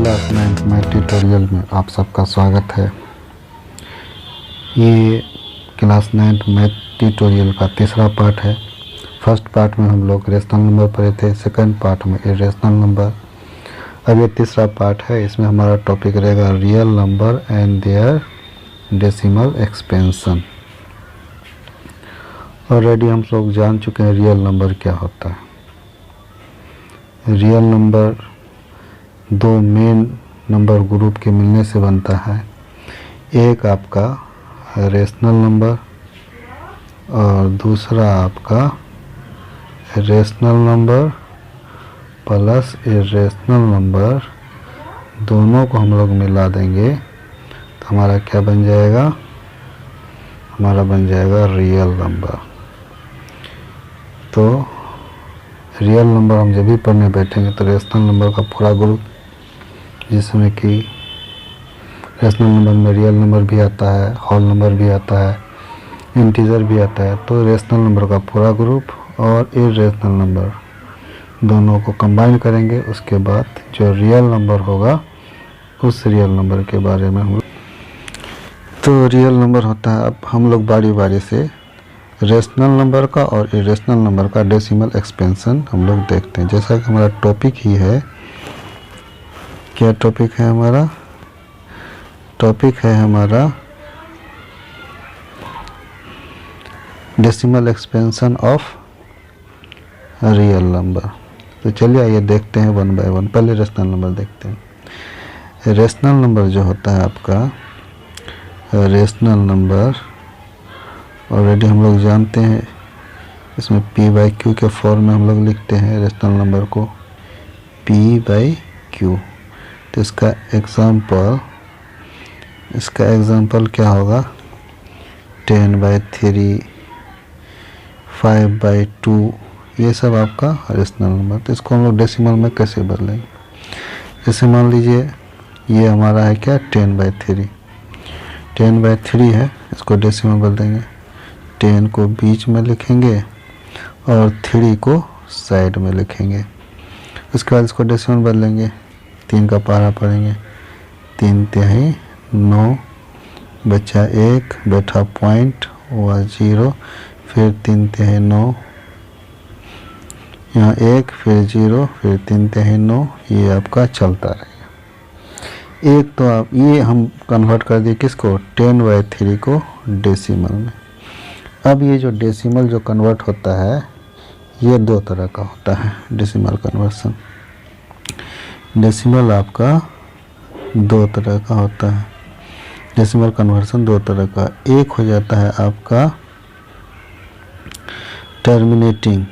Class 9 math tutorial में आप सबका स्वागत है। ये क्लास 9 मैथ ट्यूटोरियल का तीसरा पार्ट है। फर्स्ट पार्ट में हम लोग रेशनल नंबर पढ़े थे, सेकंड पार्ट में इरेशनल नंबर। अब ये तीसरा पार्ट है, इसमें हमारा टॉपिक रहेगा real number and their decimal expansion. Already हम लोग जान चुके हैं रियल नंबर क्या होता है। रियल नंबर दो मेन नंबर ग्रुप के मिलने से बनता है। एक आपका रेशनल नंबर और दूसरा आपका rational number plus irrational number, दोनों को हम लोग मिला देंगे तो हमारा क्या बन जाएगा, हमारा बन जाएगा रियल नंबर। तो रियल नंबर हम जब भी पढ़ने बैठेंगे तो रेशनल नंबर का पूरा ग्रुप, जिसमें कि रेशनल नंबर में रियल नंबर भी आता है, होल नंबर भी आता है, इंटीजर भी आता है, तो रेशनल नंबर का पूरा ग्रुप और इरेशनल नंबर दोनों को कंबाइन करेंगे। उसके बाद जो रियल नंबर होगा उस रियल नंबर के बारे में हम, तो रियल नंबर होता है। अब हम लोग बारी बारी से रेशनल नंबर का और इरेशनल नंबर का डेसिमल एक्सपेंशन हम लोग देखते हैं। जैसा कि हमारा टॉपिक ही है, क्या टॉपिक है हमारा, टॉपिक है हमारा decimal expansion of real number. तो चलिए आइए देखते हैं वन बाय वन। पहले रेशनल नंबर देखते हैं। रेशनल नंबर जो होता है आपका, रेशनल नंबर ऑलरेडी हम लोग जानते हैं, इसमें p/q के फॉर्म में हम लोग लिखते हैं रेशनल नंबर को p/q। तो इसका एग्जाम्पल क्या होगा, 10/3, 5/2, ये सब आपका रेशनल नंबर। तो इसको हम लोग डेसिमल में कैसे बदलेंगे, जैसे मान लीजिए ये हमारा है क्या 10/3, 10/3 है, इसको डेसिमल बदल देंगे। 10 को बीच में लिखेंगे और 3 को साइड में लिखेंगे। उसके बाद इसको डेसिमल बदलेंगे, 3 का पारा पढ़ेंगे, 3 तिहाई 9, बचा 1, बैठा पॉइंट हुआ 0, फिर 3 तिहाई 9, यहाँ 1, फिर 0, फिर 3 तिहाई 9, ये आपका चलता रहेगा। एक तो आप ये हम कन्वर्ट कर दिए किसको, 10/3 को डेसिमल में। अब ये जो डेसिमल जो कन्वर्ट होता है, ये दो तरह का होता है डेसिमल कन्वर्सन। डेसिमल आपका दो तरह का होता है, डेसिमल कन्वर्सन दो तरह का। एक हो जाता है आपका टर्मिनेटिंग,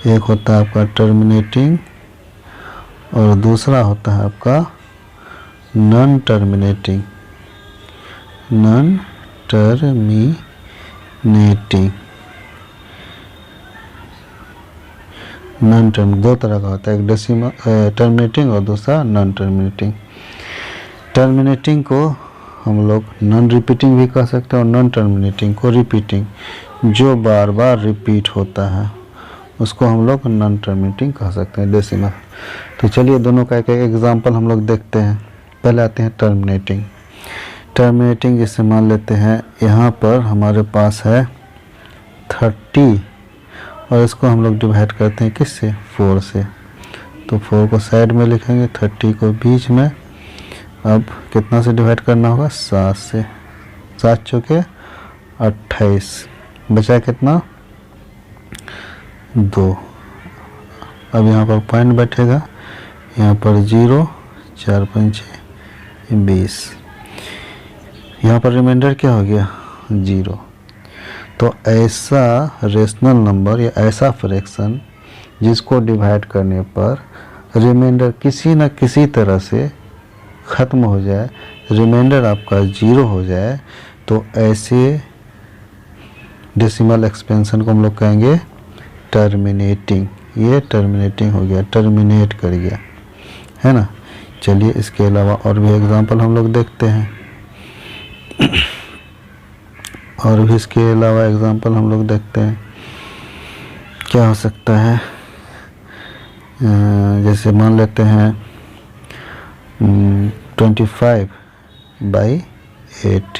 एक होता है आपका टर्मिनेटिंग और दूसरा होता है आपका नॉन टर्मिनेटिंग। दो तरह का होता है, एक डेसिमल टर्मिनेटिंग और दूसरा नॉन टर्मिनेटिंग। टर्मिनेटिंग को हम लोग नॉन रिपीटिंग भी कह सकते हैं और नॉन टर्मिनेटिंग को रिपीटिंग, जो बार बार रिपीट होता है उसको हम लोग नॉन टर्मिनेटिंग कह सकते हैं डेसिमल। तो चलिए दोनों का एक एग्जांपल हम लोग देखते हैं। पहले आते हैं टर्मिनेटिंग। टर्मिनेटिंग जैसे मान लेते हैं यहाँ पर हमारे पास है 30 और इसको हम लोग डिवाइड करते हैं किससे, 4 से। तो 4 को साइड में लिखेंगे, 30 को बीच में। अब कितना से डिवाइड करना होगा, 7 से। 7 चौके 28, बचा कितना, 2। अब यहाँ पर पॉइंट बैठेगा, यहाँ पर 0, 4 5 20, यहाँ पर रिमाइंडर क्या हो गया, 0। तो ऐसा रेशनल नंबर या ऐसा फ्रैक्शन जिसको डिवाइड करने पर रिमाइंडर किसी न किसी तरह से ख़त्म हो जाए, रिमाइंडर आपका 0 हो जाए, तो ऐसे डेसिमल एक्सपेंशन को हम लोग कहेंगे टर्मिनेटिंग। ये टर्मिनेटिंग हो गया, टर्मिनेट कर गया, है ना। चलिए इसके अलावा और भी एग्जांपल हम लोग देखते हैं। और भी इसके अलावा एग्जांपल हम लोग देखते हैं क्या हो सकता है। जैसे मान लेते हैं 25/8,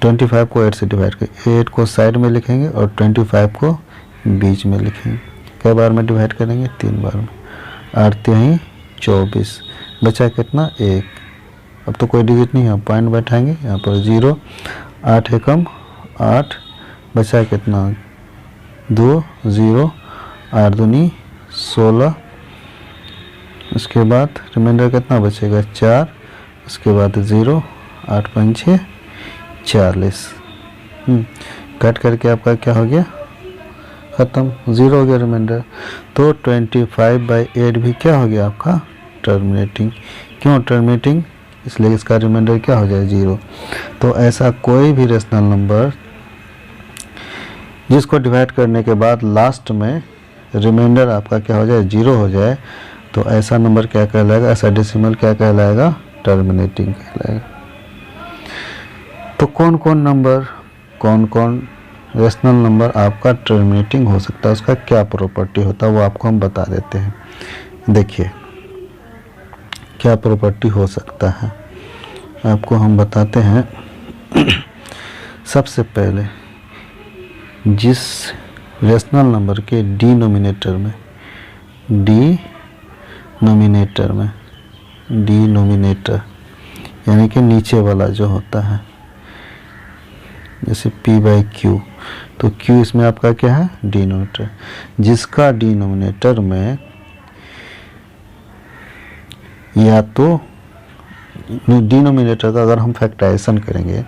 25 को 8 से डिवाइड कर, 8 को साइड में लिखेंगे और 25 को बीच में लिखेंगे। कई बार में डिवाइड करेंगे? 3 बार में। 8 तिहाई 24, बचा कितना? 1। अब तो कोई डिजिट नहीं है, पॉइंट बैठाएंगे यहाँ पर 0, 8 एकम 8, बचा कितना? 2, 0, 8 दूनी 16, उसके बाद रिमाइंडर कितना बचेगा? 4, उसके बाद 0, 8 पंचे 40, कट करके आपका क्या हो गया? ख़त्म, 0 हो गया रिमाइंडर। तो 25/8 भी क्या हो गया आपका? टर्मिनेटिंग। क्यों टर्मिनेटिंग? इसलिए इसका रिमाइंडर क्या हो जाए? 0। तो ऐसा कोई भी रेशनल नंबर जिसको डिवाइड करने के बाद लास्ट में रिमाइंडर आपका क्या हो जाए? 0 हो जाए, तो ऐसा नंबर क्या कहलाएगा? ऐसा डेसिमल क्या कहलाएगा? टर्मिनेटिंग कहलाएगा। तो कौन कौन नंबर, कौन कौन रेशनल नंबर आपका टर्मिनेटिंग हो सकता है, उसका क्या प्रॉपर्टी होता है, वो आपको हम बता देते हैं। देखिए क्या प्रॉपर्टी हो सकता है आपको हम बताते हैं। सबसे पहले जिस रेशनल नंबर के डिनोमिनेटर यानी कि नीचे वाला जो होता है, जैसे p/q, तो q इसमें आपका क्या है? डिनोमिनेटर। जिसका डिनोमिनेटर में या तो डिनोमिनेटर का अगर हम फैक्टराइजेशन करेंगे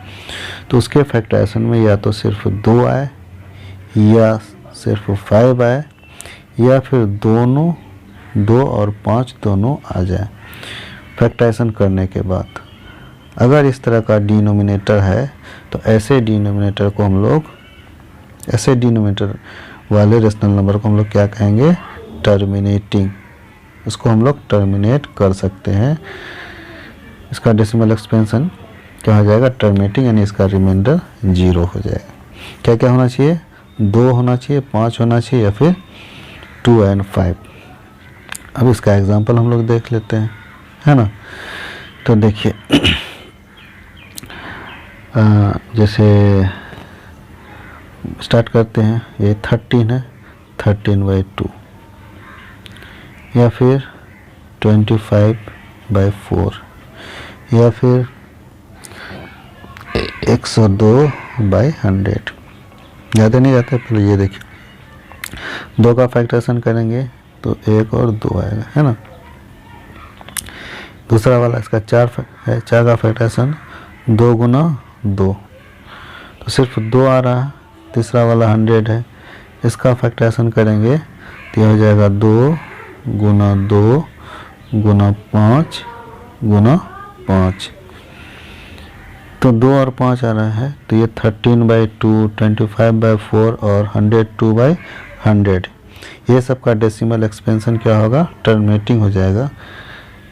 तो उसके फैक्टराइजेशन में या तो सिर्फ 2 आए या सिर्फ 5 आए या फिर दोनों 2 और 5 दोनों आ जाए फैक्टराइजेशन करने के बाद। अगर इस तरह का डिनोमिनेटर है तो ऐसे डिनोमिनेटर को हम लोग, ऐसे डिनोमिनेटर वाले रेशनल नंबर को हम लोग क्या कहेंगे? टर्मिनेटिंग। उसको हम लोग टर्मिनेट कर सकते हैं। इसका डेसिमल एक्सपेंशन क्या हो जाएगा? टर्मिनेटिंग, यानी इसका रिमाइंडर 0 हो जाएगा। क्या क्या होना चाहिए? 2 होना चाहिए, 5 होना चाहिए या फिर 2 और 5। अब इसका एग्जांपल हम लोग देख लेते हैं, है ना। तो देखिए जैसे स्टार्ट करते हैं, ये 13 है, 13/2 या फिर 25/4 या फिर 102/100। ज़्यादा नहीं जाता। पहले ये देखिए 2 का फैक्टराइजेशन करेंगे तो 1 और 2 आएगा, है ना। दूसरा वाला इसका 4 है, 4 का फैक्टराइजेशन 2 गुना 2, तो सिर्फ 2 आ रहा है। तीसरा वाला 100 है, इसका फैक्टराइजेशन करेंगे तो यह हो जाएगा 2 गुना 2 गुना 5 गुना 5, तो 2 और 5 आ रहा है। तो ये 13/2, 25/4 और 102/100, ये सब का डेसिमल एक्सपेंशन क्या होगा? टर्मिनेटिंग हो जाएगा।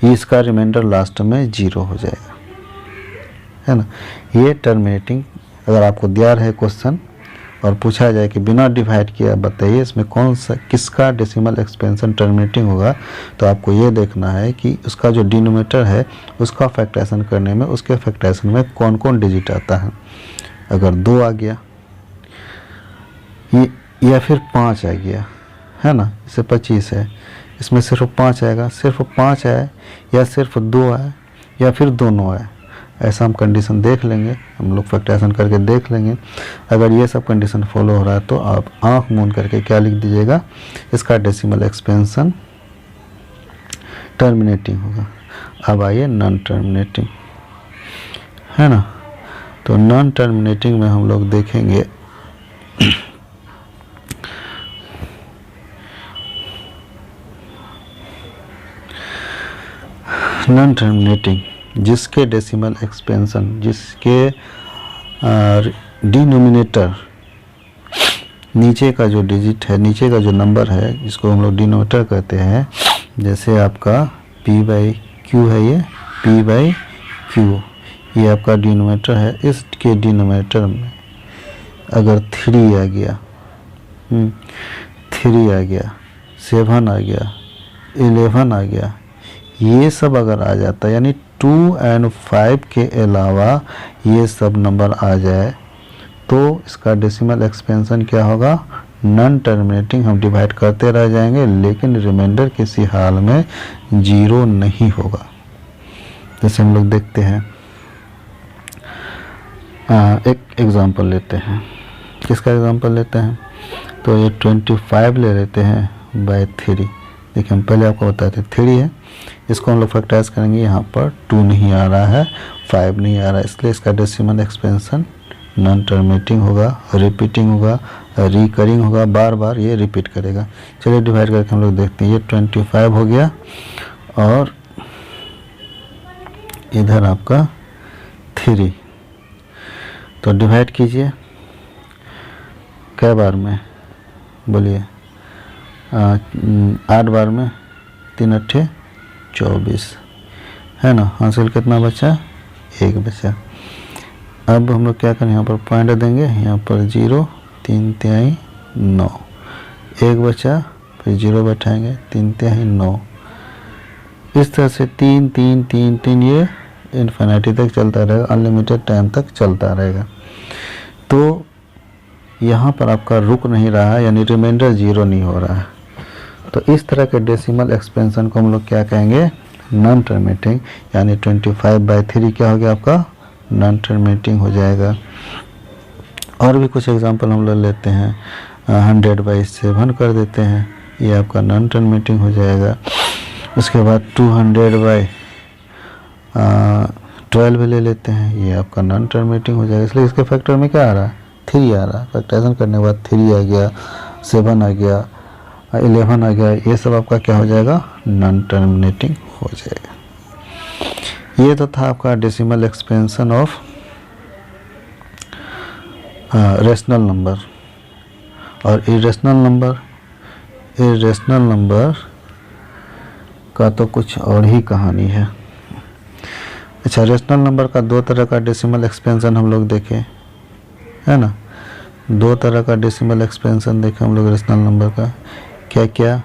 इसका रिमाइंडर लास्ट में 0 हो जाएगा, है ना। ये टर्मिनेटिंग, अगर आपको दिया रहे क्वेश्चन और पूछा जाए कि बिना डिवाइड किया बताइए इसमें कौन सा, किसका डेसिमल एक्सपेंशन टर्मिनेटिंग होगा, तो आपको ये देखना है कि उसका जो डिनोमिनेटर है उसका फैक्टराइजेशन करने में, उसके फैक्टराइजेशन में कौन कौन डिजिट आता है। अगर 2 आ गया या फिर 5 आ गया, है ना, इसे 25 है, इसमें सिर्फ 5 आएगा, सिर्फ 5 आए या सिर्फ 2 आए या फिर दोनों आए, ऐसा हम कंडीशन देख लेंगे, हम लोग फैक्टराइजेशन करके देख लेंगे। अगर ये सब कंडीशन फॉलो हो रहा है तो आप आंख मूंद करके क्या लिख दीजिएगा? इसका डेसिमल एक्सपेंशन टर्मिनेटिंग होगा। अब आइए नॉन टर्मिनेटिंग, है ना। तो नॉन टर्मिनेटिंग में हम लोग देखेंगे नॉन टर्मिनेटिंग जिसके डेसिमल एक्सपेंशन, जिसके डिनोमिनेटर नीचे का जो डिजिट है, नीचे का जो नंबर है जिसको हम लोग डिनोमिनेटर कहते हैं, जैसे आपका p/q है, ये p/q ये आपका डिनोमिनेटर है। इसके डिनोमिनेटर में अगर 3 आ गया, 3 आ गया, 7 आ गया, 11 आ गया, ये सब अगर आ जाता है, यानी 2 और 5 के अलावा ये सब नंबर आ जाए तो इसका डेसिमल एक्सपेंशन क्या होगा, नॉन टर्मिनेटिंग। हम डिवाइड करते रह जाएंगे लेकिन रिमाइंडर किसी हाल में 0 नहीं होगा। जैसे हम लोग देखते हैं, एक एग्जांपल लेते हैं। किसका एग्जांपल लेते हैं, तो ये 25 ले लेते हैं बाय 3। देखिए हम पहले आपको बताए थे 3 है, इसको हम लोग फैक्टराइज करेंगे। यहाँ पर 2 नहीं आ रहा है, 5 नहीं आ रहा है, इसलिए इसका डेसिमल एक्सपेंशन नॉन टर्मिनेटिंग होगा, रिपीटिंग होगा, रिकरिंग होगा, बार बार ये रिपीट करेगा। चलिए डिवाइड करके हम लोग देखते हैं। ये 25 हो गया और इधर आपका 3, तो डिवाइड कीजिए कै बार में, बोलिए 8 बार में, 3 8 24 है ना। हासिल कितना बचा, 1 बचा। अब हम लोग क्या करें, यहाँ पर पॉइंट देंगे, यहाँ पर 0, 3 तिहाई 9, 1 बचा, फिर 0 बैठाएंगे, 3 तिहाई 9। इस तरह से 3 3 3 3 ये इन्फिनिटी तक चलता रहेगा, अनलिमिटेड टाइम तक चलता रहेगा। तो यहाँ पर आपका रुक नहीं रहा है, यानी रिमाइंडर 0 नहीं हो रहा है। तो इस तरह के डेसिमल एक्सपेंशन को हम लोग क्या कहेंगे, नॉन टर्मिनेटिंग। यानी 25/3 क्या हो गया आपका, नॉन टर्मिनेटिंग हो जाएगा। और भी कुछ एग्जांपल हम लोग लेते हैं, 100/7 कर देते हैं, ये आपका नॉन टर्मिनेटिंग हो जाएगा। उसके बाद 200/12 ले लेते हैं, ये आपका नॉन टर्मिनेटिंग हो जाएगा। इसलिए इसके फैक्टर में क्या आ रहा है, 3 आ रहा है। फैक्टराइजेशन करने के बाद 3 आ गया, 7 आ गया, 11 आ गया, ये सब आपका क्या हो जाएगा, नॉन टर्मिनेटिंग हो जाएगा। ये तो था आपका decimal expansion of rational number. और इरेशनल नंबर का तो कुछ और ही कहानी है। अच्छा, रेशनल नंबर का 2 तरह का डेसिमल एक्सपेंशन हम लोग देखे, है ना। 2 तरह का डेसिमल एक्सपेंशन देखे हम लोग रेशनल नंबर का। क्या क्या,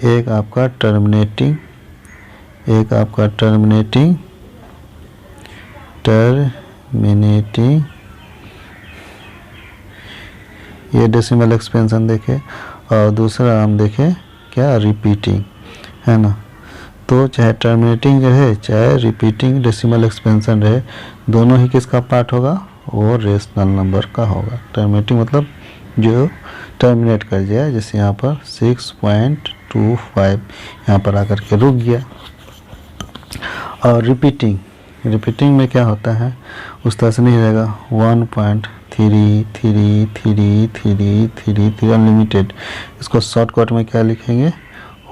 एक आपका टर्मिनेटिंग, ये डेसिमल एक्सपेंशन देखे, और दूसरा हम देखे क्या, रिपीटिंग, है ना। तो चाहे टर्मिनेटिंग रहे चाहे रिपीटिंग डेसिमल एक्सपेंशन रहे, दोनों ही किसका पार्ट होगा, वो रेशनल नंबर का होगा। टर्मिनेटिंग मतलब जो टर्मिनेट कर जाए, जैसे यहाँ पर 6.25 यहाँ पर आकर के रुक गया। और रिपीटिंग में क्या होता है, उस तरह से नहीं रहेगा, 1.333333 अनलिमिटेड। इसको शॉर्टकट में क्या लिखेंगे,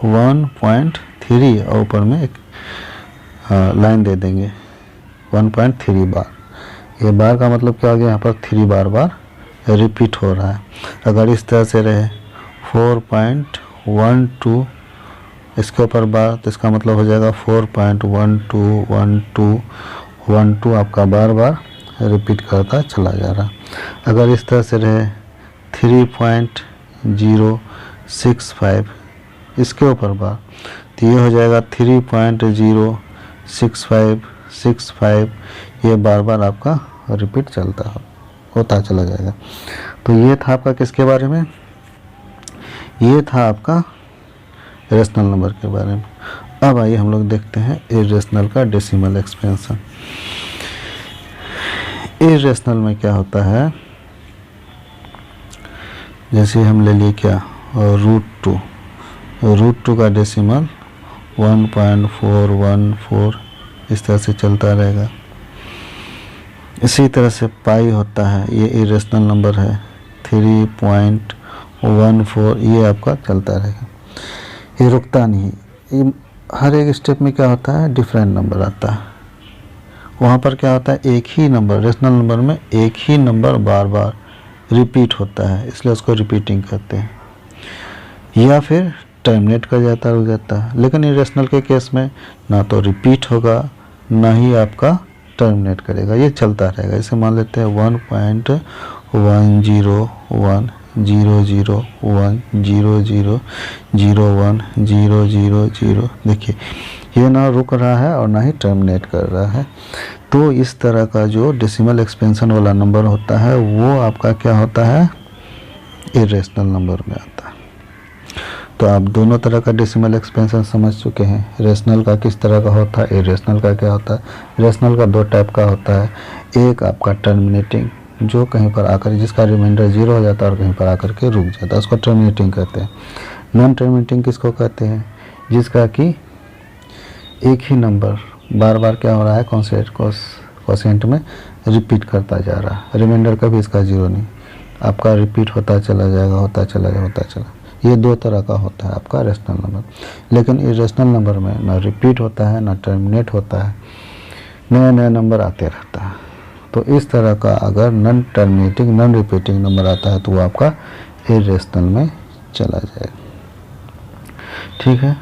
1.3 और ऊपर में एक लाइन दे देंगे 1.3 बार। ये बार का मतलब क्या हो गया, यहाँ पर 3 बार रिपीट हो रहा है। अगर इस तरह से रहे 4.12 इसके ऊपर बार, तो इसका मतलब हो जाएगा 4.121212 आपका बार रिपीट करता चला जा रहा। अगर इस तरह से रहे 3.065 इसके ऊपर बार, तो ये हो जाएगा 3.06565, ये बार आपका रिपीट होता चला जाएगा। तो ये था आपका किसके बारे में, ये था आपका रेशनल नंबर के बारे में। अब आइए हम लोग देखते हैं इरेशनल का डेसिमल एक्सपेंशन। इरेशनल में क्या होता है, जैसे हम ले लिए क्या, √2 का डेसिमल 1.414 इस तरह से चलता रहेगा। इसी तरह से पाई होता है, ये इरेशनल नंबर है 3.14, ये आपका चलता रहेगा, ये रुकता नहीं। ये हर एक स्टेप में क्या होता है, डिफरेंट नंबर आता है। वहाँ पर क्या होता है, एक ही नंबर, रेशनल नंबर में एक ही नंबर बार रिपीट होता है, इसलिए उसको रिपीटिंग कहते हैं। या फिर टर्मिनेट कर जाता, रुक जाता है। लेकिन इरेशनल के केस में ना तो रिपीट होगा ना ही आपका टर्मिनेट करेगा, ये चलता रहेगा। इसे मान लेते हैं 1.101 0 0 1 0 0 0 1 0 0 0। देखिए ये ना रुक रहा है और ना ही टर्मिनेट कर रहा है। तो इस तरह का जो डेसिमल एक्सपेंशन वाला नंबर होता है वो आपका क्या होता है, इरेशनल नंबर में आता है। तो आप दोनों तरह का डेसिमल एक्सपेंशन समझ चुके हैं। रेशनल का किस तरह का होता है, इरेशनल का क्या होता है। रेशनल का दो टाइप का होता है, एक आपका टर्मिनेटिंग जो कहीं पर आकर जिसका रिमाइंडर 0 हो जाता है और कहीं पर आकर के रुक जाता है, उसको टर्मिनेटिंग कहते हैं। नॉन टर्मिनेटिंग किसको कहते हैं, जिसका कि एक ही नंबर बार बार क्या हो रहा है, कोसेंट में रिपीट करता जा रहा है, रिमाइंडर कभी इसका 0 नहीं, आपका रिपीट होता चला जाएगा, होता चला जाएगा, होता चला। ये दो तरह का होता है आपका रेशनल नंबर। लेकिन इरेशनल नंबर में ना रिपीट होता है ना टर्मिनेट होता है, नया नया नंबर आते रहता है। तो इस तरह का अगर non terminating non repeating number आता है तो वो आपका इरेशनल में चला जाएगा। ठीक है।